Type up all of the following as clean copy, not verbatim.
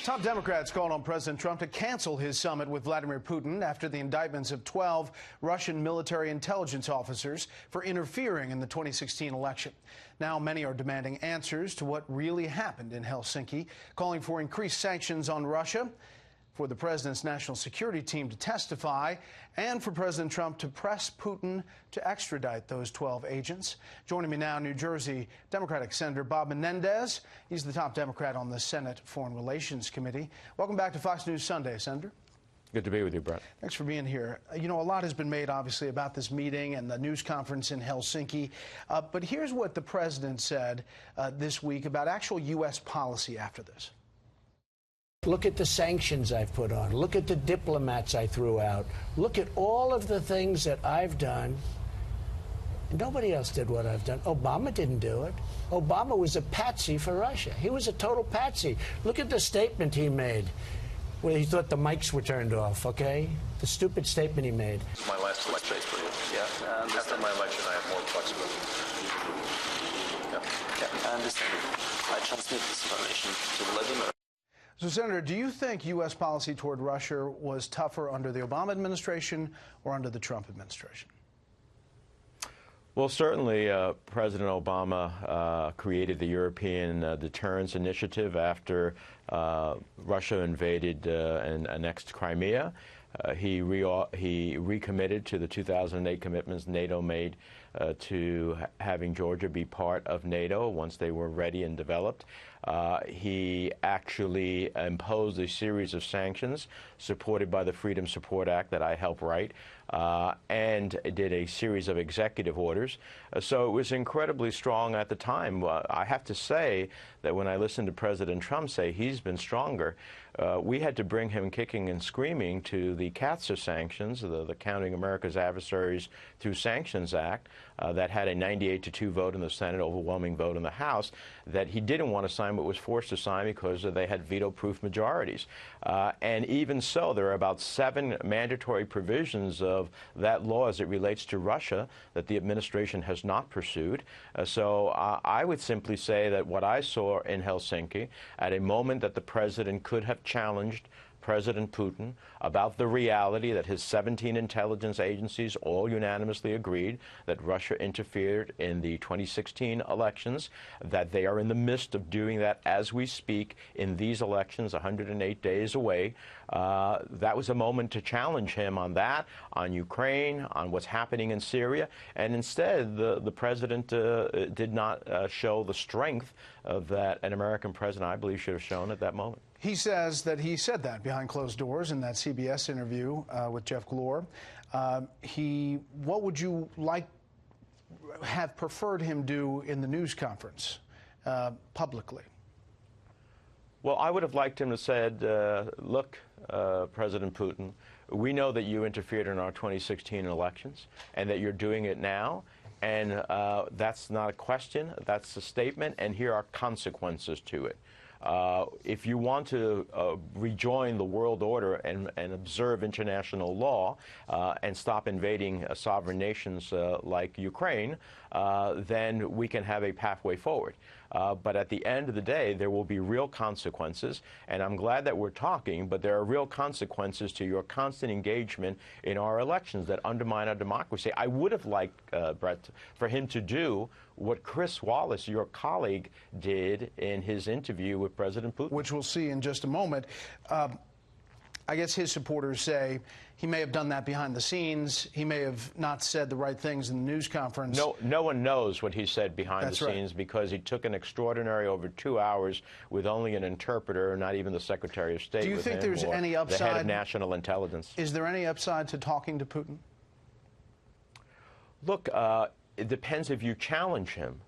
Top Democrats called on President Trump to cancel his summit with Vladimir Putin after the indictments of 12 Russian military intelligence officers for interfering in the 2016 election. Now many are demanding answers to what really happened in Helsinki, calling for increased sanctions on Russia, for the president's national security team to testify, and for President Trump to press Putin to extradite those 12 agents. Joining me now, New Jersey Democratic Senator Bob Menendez. He's the top Democrat on the Senate Foreign Relations Committee. Welcome back to Fox News Sunday, Senator. Good to be with you, Brett. Thanks for being here. You know, a lot has been made, obviously, about this meeting and the news conference in Helsinki. But here's what the president said this week about actual U.S. policy after this. Look at the sanctions I've put on. Look at the diplomats I threw out. Look at all of the things that I've done. Nobody else did what I've done. Obama didn't do it. Obama was a patsy for Russia. He was a total patsy. Look at the statement he made where he thought the mics were turned off, okay? The stupid statement he made. This is my last election for you. Yeah. After my election, I have more flexibility. Yeah, I understand. I transmit this information to Vladimir. So, Senator, do you think U.S. policy toward Russia was tougher under the Obama administration or under the Trump administration? Well, certainly President Obama created the European Deterrence Initiative after Russia invaded and annexed Crimea. He recommitted to the 2008 commitments NATO made to having Georgia be part of NATO once they were ready and developed. He actually imposed a series of sanctions supported by the Freedom Support Act that I helped write, and did a series of executive orders. So it was incredibly strong at the time. I have to say that when I listened to President Trump say he's been stronger, we had to bring him kicking and screaming to the CAATSA sanctions, the Counting America's Adversaries Through Sanctions Act, that had a 98-2 vote in the Senate, overwhelming vote in the House, that he didn't want to sign but was forced to sign because they had veto-proof majorities. And even so, there are about 7 mandatory provisions of that law as it relates to Russia that the administration has not pursued. So I would simply say that what I saw in Helsinki, at a moment that the president could have challenged President Putin about the reality that his 17 intelligence agencies all unanimously agreed that Russia interfered in the 2016 elections, that they are in the midst of doing that as we speak in these elections 108 days away. That was a moment to challenge him on that, on Ukraine, on what's happening in Syria. And instead, the president did not show the strength that an American president, I believe, should have shown at that moment. He says that he said that behind closed doors in that CBS interview with Jeff Glor. What would you have preferred him do in the news conference publicly? Well, I would have liked him to said, look, President Putin, we know that you interfered in our 2016 elections and that you're doing it now. And that's not a question, that's a statement, and here are consequences to it. If you want to rejoin the world order and observe international law and stop invading sovereign nations like Ukraine, then we can have a pathway forward. But at the end of the day, there will be real consequences, and I'm glad that we're talking, but there are real consequences to your constant engagement in our elections that undermine our democracy. I would have liked, Brett, for him to do what Chris Wallace, your colleague, did in his interview with President Putin. Which we'll see in just a moment. I guess his supporters say he may have done that behind the scenes. He may have not said the right things in the news conference. No one knows what he said behind the scenes because he took an extraordinary over 2 hours with only an interpreter, not even the Secretary of State. Do you think there's any upside? The head of national intelligence. Is there any upside to talking to Putin? Look, it depends if you challenge him.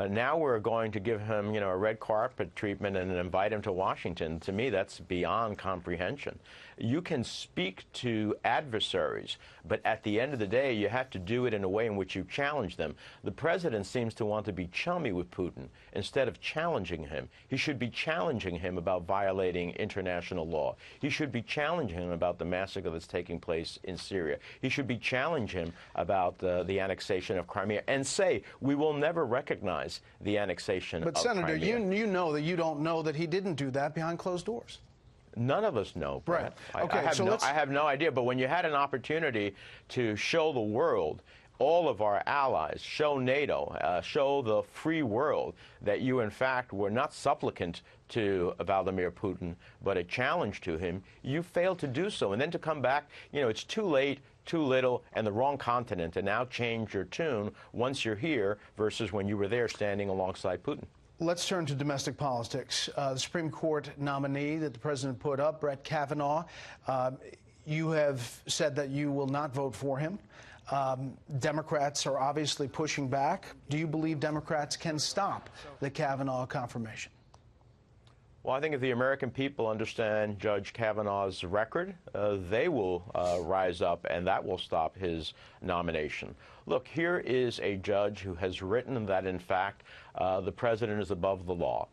Now we're going to give him, a red carpet treatment and invite him to Washington. To me, that's beyond comprehension. You can speak to adversaries, but at the end of the day, you have to do it in a way in which you challenge them. The president seems to want to be chummy with Putin instead of challenging him. He should be challenging him about violating international law. He should be challenging him about the massacre that's taking place in Syria. He should be challenging him about the annexation of Crimea and say, we will never recognize the annexation of Crimea. But, Senator, you know that you don't know that he didn't do that behind closed doors. None of us know, Brett. Right. Okay, I have no idea. But when you had an opportunity to show the world, all of our allies, show NATO, show the free world that you, in fact, were not supplicant to Vladimir Putin, but a challenge to him, you failed to do so. And then to come back, it's too late, too little, and the wrong continent, and now change your tune once you're here versus when you were there standing alongside Putin. Let's turn to domestic politics. The Supreme Court nominee that the president put up, Brett Kavanaugh, you have said that you will not vote for him. Democrats are obviously pushing back. Do you believe Democrats can stop the Kavanaugh confirmation? Well, I think if the American people understand Judge Kavanaugh's record, they will rise up, and that will stop his nomination. Look, here is a judge who has written that, in fact, the president is above the law,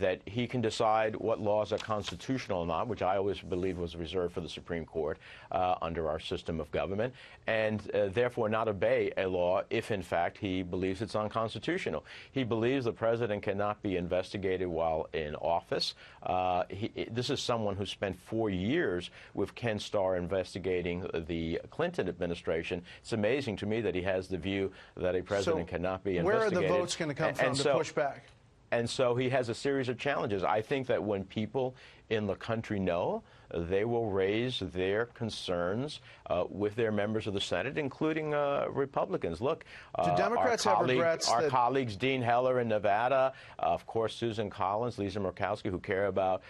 that he can decide what laws are constitutional or not, which I always believed was reserved for the Supreme Court under our system of government, and therefore not obey a law if, in fact, he believes it's unconstitutional. He believes the president cannot be investigated while in office. This is someone who spent 4 years with Ken Starr investigating the Clinton administration. It's amazing to me that he has the view that a president cannot be investigated. Where are the votes going to come from to push back? And so he has a series of challenges. I think that when people in the country know, they will raise their concerns with their members of the Senate, including Republicans. Look, do Democrats have regrets? Our colleagues, Dean Heller in Nevada, of course, Susan Collins, Lisa Murkowski, who care about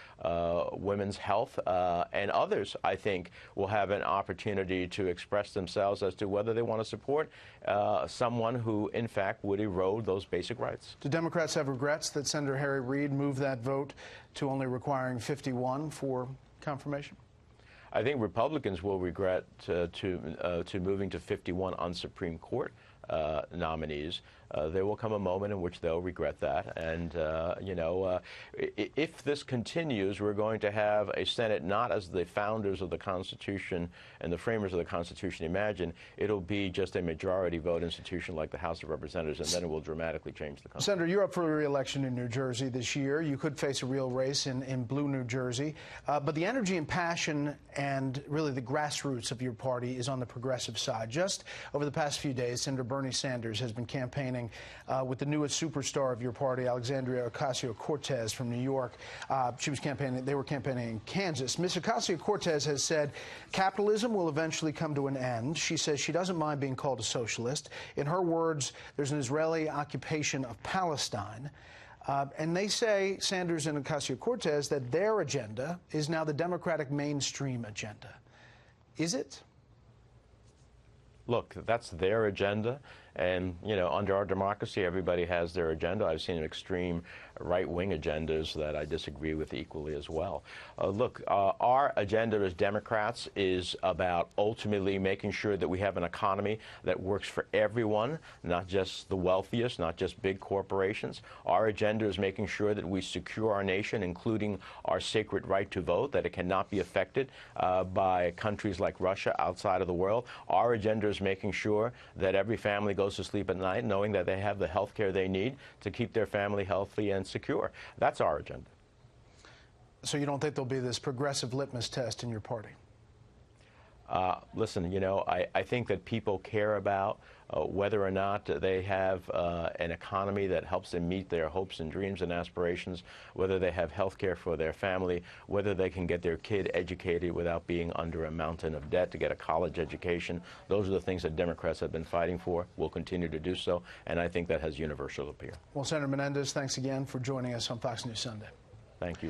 women's health, and others, I think, will have an opportunity to express themselves as to whether they want to support someone who, in fact, would erode those basic rights. Do Democrats have regrets that Senator Harry Reid moved that vote to only requiring 51 for confirmation? I think Republicans will regret to moving to 51 on Supreme Court nominees. There will come a moment in which they'll regret that. And, if this continues, we're going to have a Senate not as the founders of the Constitution and the framers of the Constitution imagined. It'll be just a majority vote institution like the House of Representatives, and then it will dramatically change the country. Senator, you're up for re-election in New Jersey this year. You could face a real race in blue New Jersey. But the energy and passion and really the grassroots of your party is on the progressive side. Just over the past few days, Senator Bernie Sanders has been campaigning with the newest superstar of your party, Alexandria Ocasio-Cortez from New York. They were campaigning in Kansas. Ms. Ocasio-Cortez has said capitalism will eventually come to an end. She says she doesn't mind being called a socialist. In her words, there's an Israeli occupation of Palestine. And they say, Sanders and Ocasio-Cortez, that their agenda is now the Democratic mainstream agenda. Is it? Look, that's their agenda. And, under our democracy, everybody has their agenda. I've seen extreme right-wing agendas that I disagree with equally as well. Look, our agenda as Democrats is about ultimately making sure that we have an economy that works for everyone, not just the wealthiest, not just big corporations. Our agenda is making sure that we secure our nation, including our sacred right to vote, that it cannot be affected by countries like Russia outside of the world. Our agenda is making sure that every family goes to sleep at night knowing that they have the health care they need to keep their family healthy and secure. That's our agenda. So you don't think there'll be this progressive litmus test in your party? Listen, I think that people care about whether or not they have an economy that helps them meet their hopes and dreams and aspirations, whether they have health care for their family, whether they can get their kid educated without being under a mountain of debt to get a college education. Those are the things that Democrats have been fighting for, will continue to do so, and I think that has universal appeal. Well, Senator Menendez, thanks again for joining us on Fox News Sunday. Thank you.